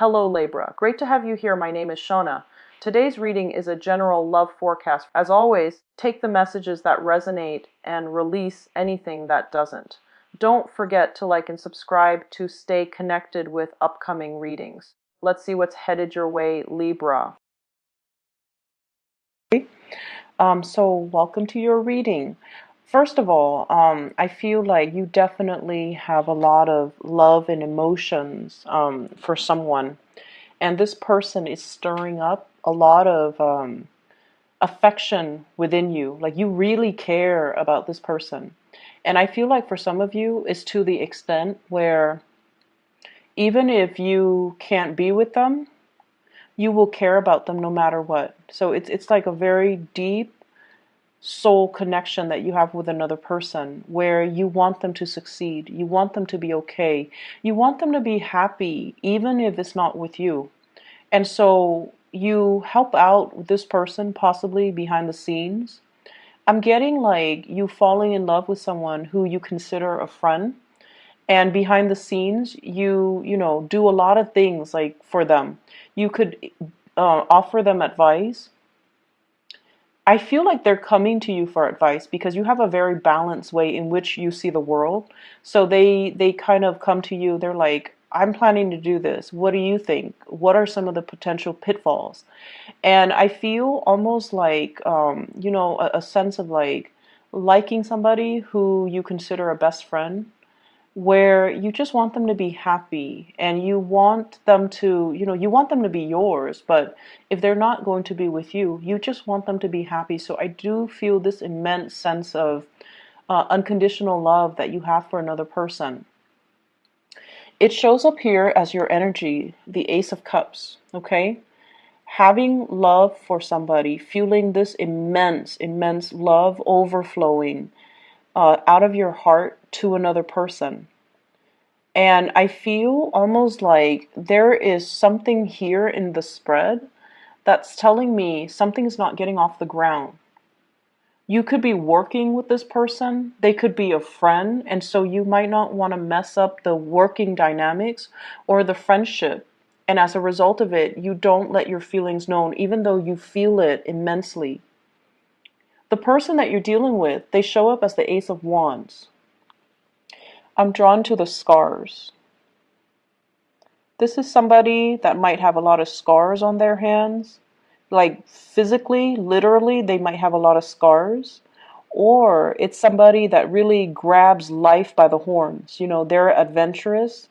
Hello Libra, great to have you here. My name is Shona. Today's reading is a general love forecast. As always, take the messages that resonate and release anything that doesn't. Don't forget to like and subscribe to stay connected with upcoming readings. Let's see what's headed your way, Libra. So welcome to your reading. First of all, I feel like you definitely have a lot of love and emotions for someone. And this person is stirring up a lot of affection within you. Like you really care about this person. And I feel like for some of you, it's to the extent where even if you can't be with them, you will care about them no matter what. So it's like a very deep soul connection that you have with another person where you want them to succeed. You want them to be okay. You want them to be happy, even if it's not with you. And so you help out this person possibly behind the scenes. I'm getting like you falling in love with someone who you consider a friend. And behind the scenes, you do a lot of things like for them. You could offer them advice. I feel like they're coming to you for advice because you have a very balanced way in which you see the world. So they kind of come to you. They're like, I'm planning to do this. What do you think? What are some of the potential pitfalls? And I feel almost like, a sense of like liking somebody who you consider a best friend, where you just want them to be happy and you want them to, you want them to be yours, but if they're not going to be with you, you just want them to be happy. So I do feel this immense sense of unconditional love that you have for another person. It shows up here as your energy, the Ace of Cups, okay? Having love for somebody, feeling this immense, immense love overflowing out of your heart to another person. And I feel almost like there is something here in the spread that's telling me something's not getting off the ground. You could be working with this person, they could be a friend, and so you might not want to mess up the working dynamics or the friendship. And as a result of it, you don't let your feelings known, even though you feel it immensely. The person that you're dealing with, they show up as the Ace of Wands. I'm drawn to the scars. This is somebody that might have a lot of scars on their hands. Like physically, literally, they might have a lot of scars. Or it's somebody that really grabs life by the horns. They're adventurous.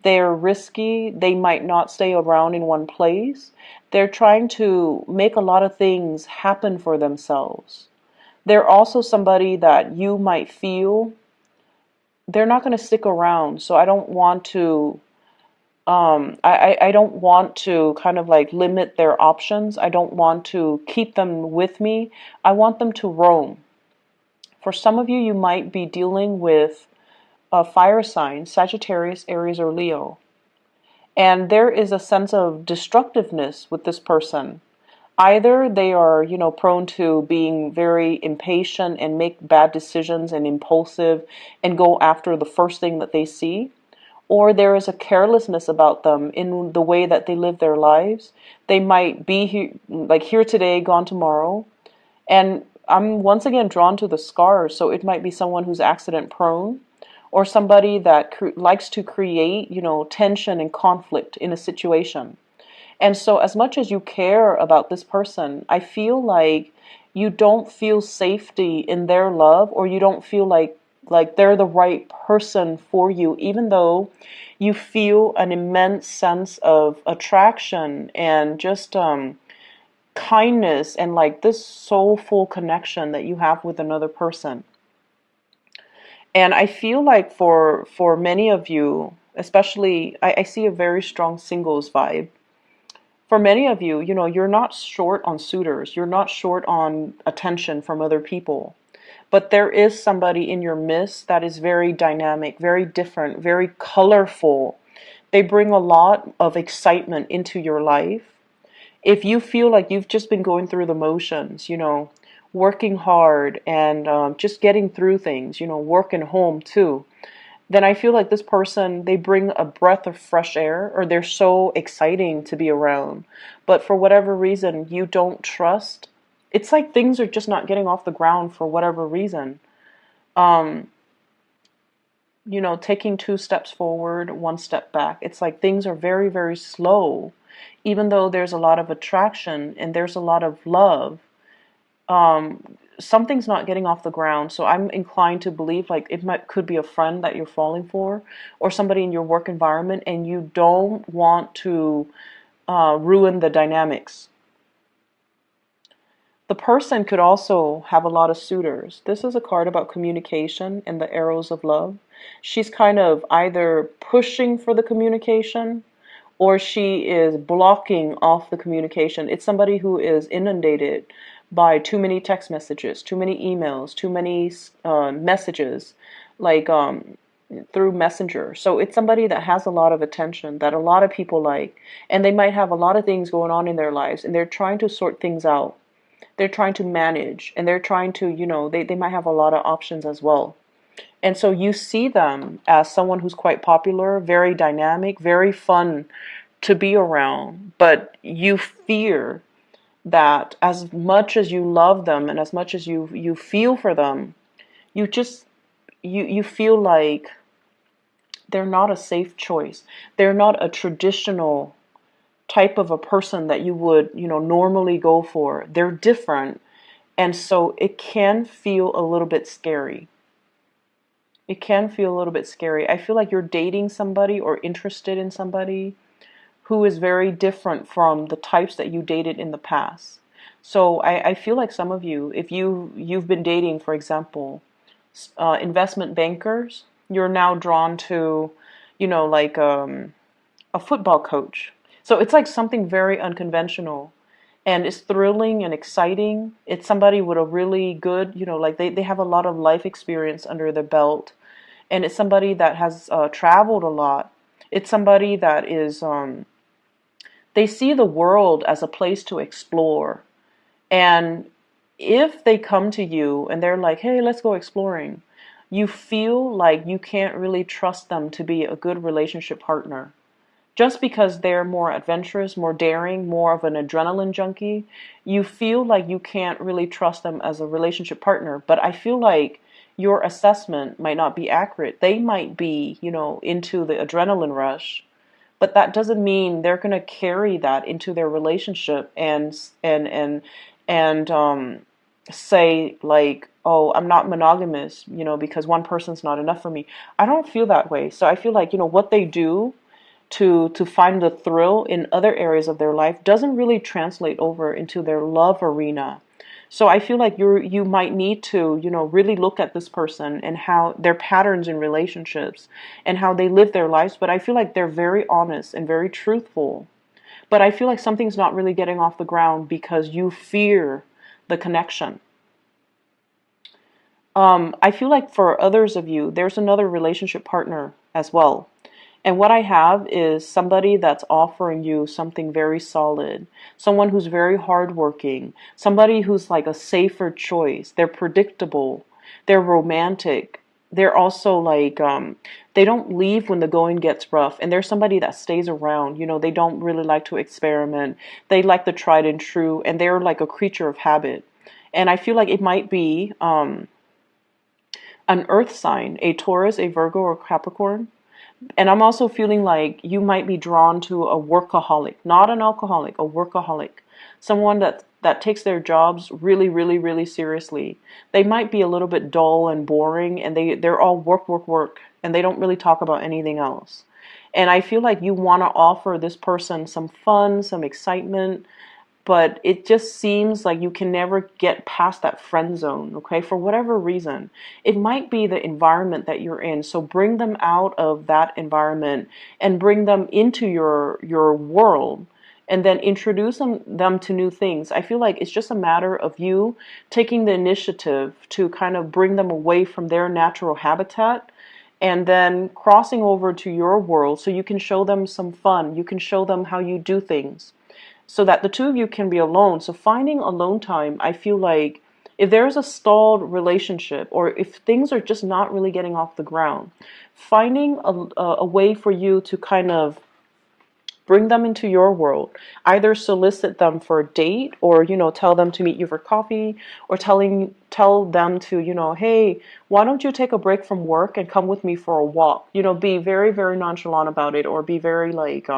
They're risky. They might not stay around in one place. They're trying to make a lot of things happen for themselves. They're also somebody that you might feel they're not going to stick around. So I don't want to I don't want to kind of like limit their options. I don't want to keep them with me. I want them to roam. For some of you, you might be dealing with a fire sign, Sagittarius, Aries, or Leo. And there is a sense of destructiveness with this person. Either they are, prone to being very impatient and make bad decisions and impulsive and go after the first thing that they see, or there is a carelessness about them in the way that they live their lives. They might be here today, gone tomorrow. And I'm once again drawn to the scars. So it might be someone who's accident prone or somebody that likes to create, tension and conflict in a situation. And so as much as you care about this person, I feel like you don't feel safety in their love, or you don't feel like they're the right person for you, even though you feel an immense sense of attraction and just kindness and like this soulful connection that you have with another person. And I feel like for many of you, especially, I see a very strong singles vibe. For many of you, you're not short on suitors. You're not short on attention from other people. But there is somebody in your midst that is very dynamic, very different, very colorful. They bring a lot of excitement into your life. If you feel like you've just been going through the motions, working hard and just getting through things, work and home too. then I feel like this person, they bring a breath of fresh air, or they're so exciting to be around. But for whatever reason, you don't trust. It's like things are just not getting off the ground for whatever reason. Um, taking two steps forward, one step back. It's like things are very, very slow, even though there's a lot of attraction and there's a lot of love. Something's not getting off the ground. So I'm inclined to believe like could be a friend that you're falling for, or somebody in your work environment, and you don't want to ruin the dynamics. The person could also have a lot of suitors. This is a card about communication and the arrows of love. She's kind of either pushing for the communication, or she is blocking off the communication. It's somebody who is inundated by too many text messages, too many emails, too many messages, like through Messenger. So it's somebody that has a lot of attention, that a lot of people like, and they might have a lot of things going on in their lives, and they're trying to sort things out. They're trying to manage, and they're trying to, they might have a lot of options as well. And so you see them as someone who's quite popular, very dynamic, very fun to be around, but you fear that as much as you love them and as much as you feel for them, you just you feel like they're not a safe choice. They're not a traditional type of a person that you would, normally go for. They're different. And so it can feel a little bit scary. It can feel a little bit scary. I feel like you're dating somebody or interested in somebody who is very different from the types that you dated in the past. So I feel like some of you, if you've been dating, for example, investment bankers, you're now drawn to, like a football coach. So it's like something very unconventional, and it's thrilling and exciting. It's somebody with a really good, like they have a lot of life experience under their belt, and it's somebody that has traveled a lot. It's somebody that is, they see the world as a place to explore. And if they come to you and they're like, hey, let's go exploring, you feel like you can't really trust them to be a good relationship partner. Just because they're more adventurous, more daring, more of an adrenaline junkie, you feel like you can't really trust them as a relationship partner. But I feel like your assessment might not be accurate. They might be, into the adrenaline rush, but that doesn't mean they're going to carry that into their relationship and say like, oh, I'm not monogamous, because one person's not enough for me. I don't feel that way. So I feel like, what they do to find the thrill in other areas of their life doesn't really translate over into their love arena. So I feel like you might need to, really look at this person and how their patterns in relationships and how they live their lives. But I feel like they're very honest and very truthful. But I feel like something's not really getting off the ground because you fear the connection. I feel like for others of you, there's another relationship partner as well. And what I have is somebody that's offering you something very solid, someone who's very hardworking, somebody who's like a safer choice. They're predictable, they're romantic. They're also like, they don't leave when the going gets rough. And they're somebody that stays around. They don't really like to experiment. They like the tried and true, and they're like a creature of habit. And I feel like it might be an earth sign, a Taurus, a Virgo, or Capricorn. And I'm also feeling like you might be drawn to a workaholic, not an alcoholic, a workaholic. Someone that takes their jobs really, really, really seriously. They might be a little bit dull and boring, and they're all work, work, work, and they don't really talk about anything else. And I feel like you want to offer this person some fun, some excitement, but it just seems like you can never get past that friend zone, okay, for whatever reason. It might be the environment that you're in, so bring them out of that environment and bring them into your world, and then introduce them to new things. I feel like it's just a matter of you taking the initiative to kind of bring them away from their natural habitat and then crossing over to your world so you can show them some fun. You can show them how you do things so that the two of you can be alone. So finding alone time, I feel like If there's a stalled relationship, or if things are just not really getting off the ground, finding a way for you to kind of bring them into your world, either solicit them for a date, or tell them to meet you for coffee, or tell them to, hey, why don't you take a break from work and come with me for a walk. Be very, very nonchalant about it, or be very like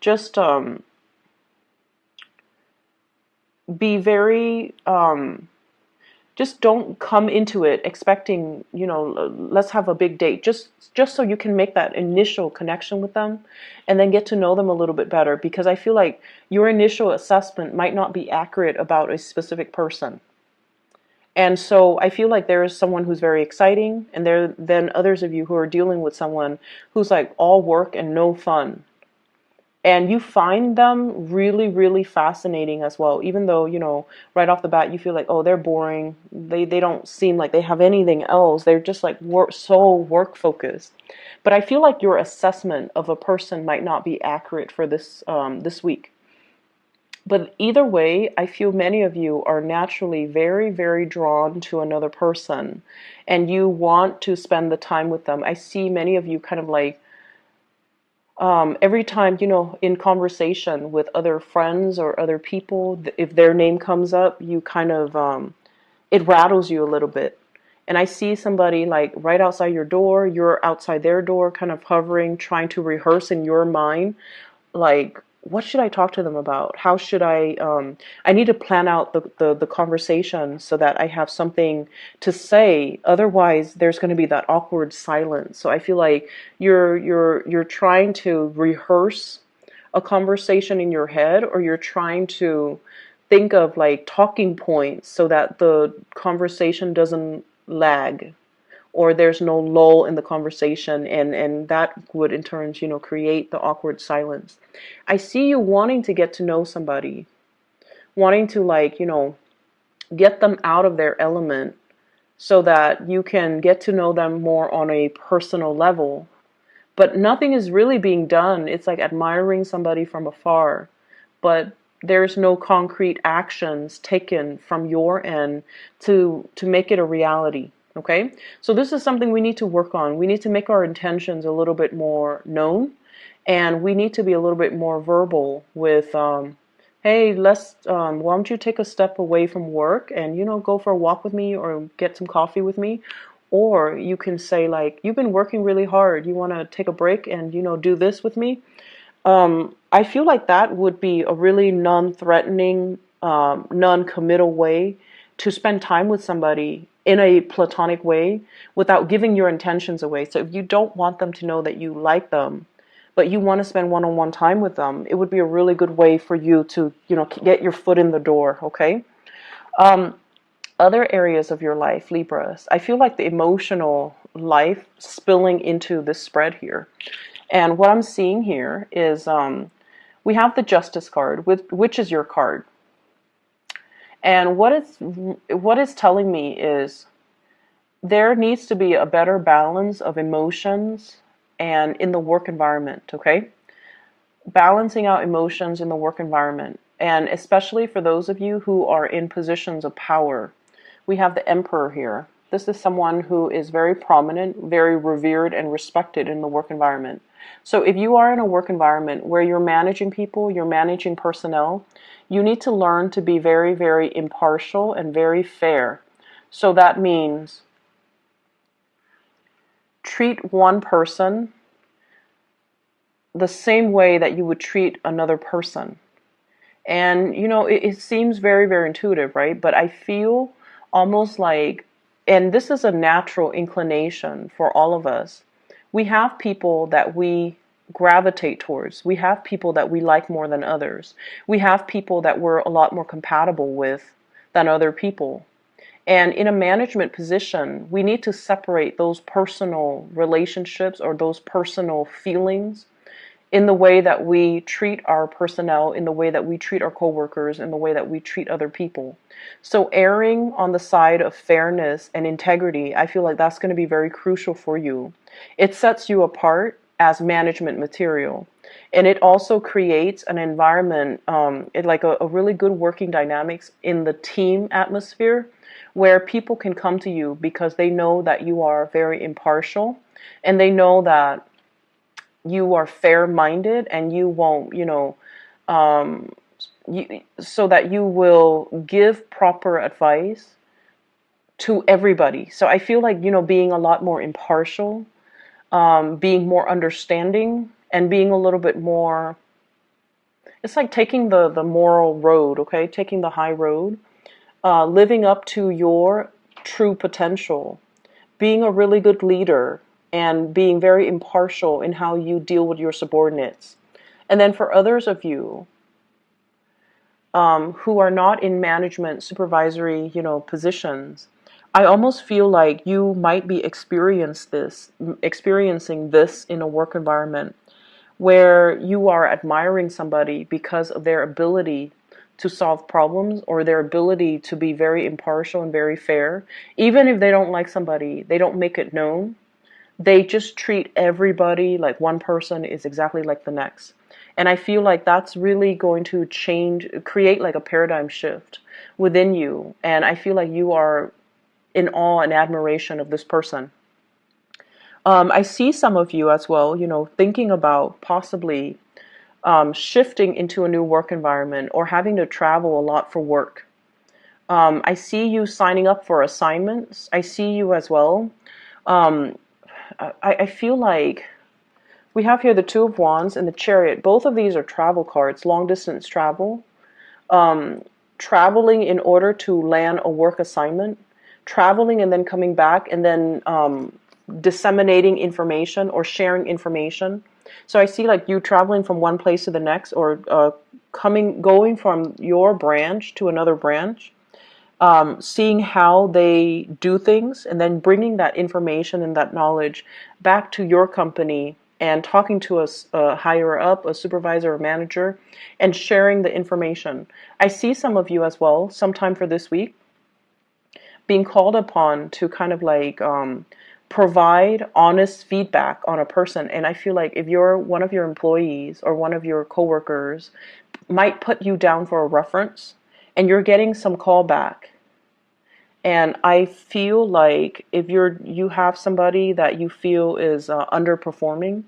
just be very just don't come into it expecting, let's have a big date. Just so you can make that initial connection with them, and then get to know them a little bit better, because I feel like your initial assessment might not be accurate about a specific person. And so I feel like there is someone who's very exciting, and there then others of you who are dealing with someone who's like all work and no fun. And you find them really, really fascinating as well, even though, right off the bat, you feel like, oh, they're boring. They don't seem like they have anything else. They're just like so work focused. But I feel like your assessment of a person might not be accurate for this week. But either way, I feel many of you are naturally very, very drawn to another person, and you want to spend the time with them. I see many of you kind of like, every time, in conversation with other friends or other people, if their name comes up, you kind of, it rattles you a little bit. And I see somebody like right outside your door, you're outside their door, kind of hovering, trying to rehearse in your mind, like, what should I talk to them about? How should I need to plan out the conversation so that I have something to say. Otherwise, there's going to be that awkward silence. So I feel like you're trying to rehearse a conversation in your head, or you're trying to think of like talking points so that the conversation doesn't lag, or there's no lull in the conversation, and that would in turn, create the awkward silence. I see you wanting to get to know somebody, wanting to like, get them out of their element so that you can get to know them more on a personal level. But nothing is really being done. It's like admiring somebody from afar, but there's no concrete actions taken from your end to make it a reality. Okay, so this is something we need to work on. We need to make our intentions a little bit more known, and we need to be a little bit more verbal with, hey, why don't you take a step away from work and, go for a walk with me, or get some coffee with me. Or you can say like, you've been working really hard. You want to take a break and, do this with me. I feel like that would be a really non-threatening, non-committal way to spend time with somebody in a platonic way without giving your intentions away. So if you don't want them to know that you like them, but you want to spend one-on-one time with them, it would be a really good way for you to, get your foot in the door, okay? Other areas of your life, Libras, I feel like the emotional life spilling into this spread here. And what I'm seeing here is we have the Justice card, which is your card. And what it's telling me is there needs to be a better balance of emotions and in the work environment, okay? Balancing out emotions in the work environment. And especially for those of you who are in positions of power. We have the Emperor here. This is someone who is very prominent, very revered and respected in the work environment. So if you are in a work environment where you're managing people, you're managing personnel, you need to learn to be very, very impartial and very fair. So that means treat one person the same way that you would treat another person. And, it seems very, very intuitive, right? But I feel almost like, and this is a natural inclination for all of us, we have people that we gravitate towards. We have people that we like more than others. We have people that we're a lot more compatible with than other people. And in a management position, we need to separate those personal relationships or those personal feelings in the way that we treat our personnel, in the way that we treat our coworkers, in the way that we treat other people. So erring on the side of fairness and integrity, I feel like that's going to be very crucial for you. It sets you apart as management material. And it also creates an environment, like a really good working dynamics in the team atmosphere, where people can come to you because they know that you are very impartial, and they know that you are fair-minded, and you won't, um, so that you will give proper advice to everybody. So I feel like, being a lot more impartial, being more understanding, and being a little bit more, it's like taking the moral road, okay? Taking the high road, living up to your true potential, being a really good leader, and being very impartial in how you deal with your subordinates. And then for others of you who are not in management, supervisory, positions, I almost feel like you might be experiencing this in a work environment where you are admiring somebody because of their ability to solve problems, or their ability to be very impartial and very fair. Even if they don't like somebody, they don't make it known. They just treat everybody like one person is exactly like the next. And I feel like that's really going to create like a paradigm shift within you. And I feel like you are in awe and admiration of this person. I see some of you as well, thinking about possibly shifting into a new work environment, or having to travel a lot for work. I see you signing up for assignments. I see you as well. Um, I feel like we have here the Two of Wands and the Chariot. Both of these are travel cards, long distance travel. Traveling in order to land a work assignment. Traveling and then coming back, and then disseminating information or sharing information. So I see like you traveling from one place to the next, or going from your branch to another branch, seeing how they do things, and then bringing that information and that knowledge back to your company, and talking to a higher up, a supervisor or manager, and sharing the information. I see some of you as well, sometime for this week, being called upon to kind of like provide honest feedback on a person. And I feel like if you're one of your employees or one of your coworkers might put you down for a reference, and you're getting some callback. And I feel like if you have somebody that you feel is underperforming,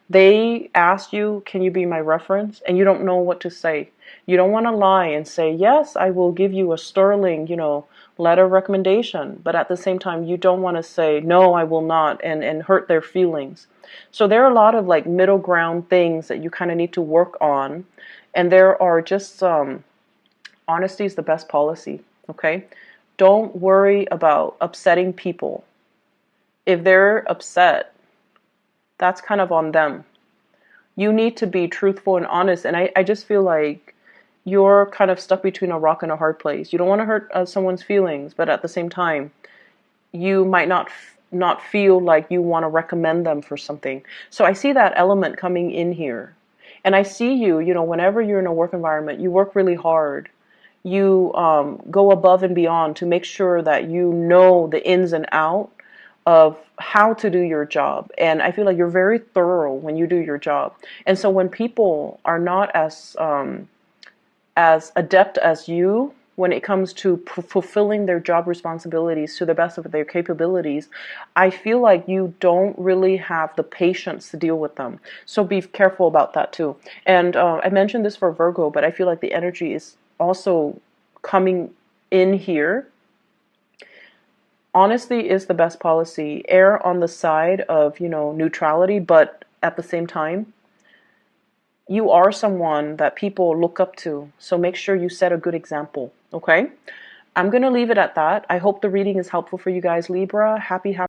they ask you, can you be my reference? And you don't know what to say. You don't want to lie and say, yes, I will give you a sterling, letter of recommendation. But at the same time, you don't want to say, no, I will not, and hurt their feelings. So there are a lot of like middle ground things that you kind of need to work on. And there are just, honesty is the best policy, okay? Don't worry about upsetting people. If they're upset, that's kind of on them. You need to be truthful and honest. And I just feel like you're kind of stuck between a rock and a hard place. You don't want to hurt someone's feelings, but at the same time, you might not feel like you want to recommend them for something. So I see that element coming in here. And I see you, whenever you're in a work environment, you work really hard. You go above and beyond to make sure that you know the ins and outs of how to do your job. And I feel like you're very thorough when you do your job. And so when people are not as adept as you when it comes to fulfilling their job responsibilities to the best of their capabilities, I feel like you don't really have the patience to deal with them. So be careful about that too. And I mentioned this for Virgo, but I feel like the energy is also coming in here. Honesty is the best policy. Err on the side of, neutrality, but at the same time, you are someone that people look up to. So make sure you set a good example, okay? I'm going to leave it at that. I hope the reading is helpful for you guys, Libra. Happy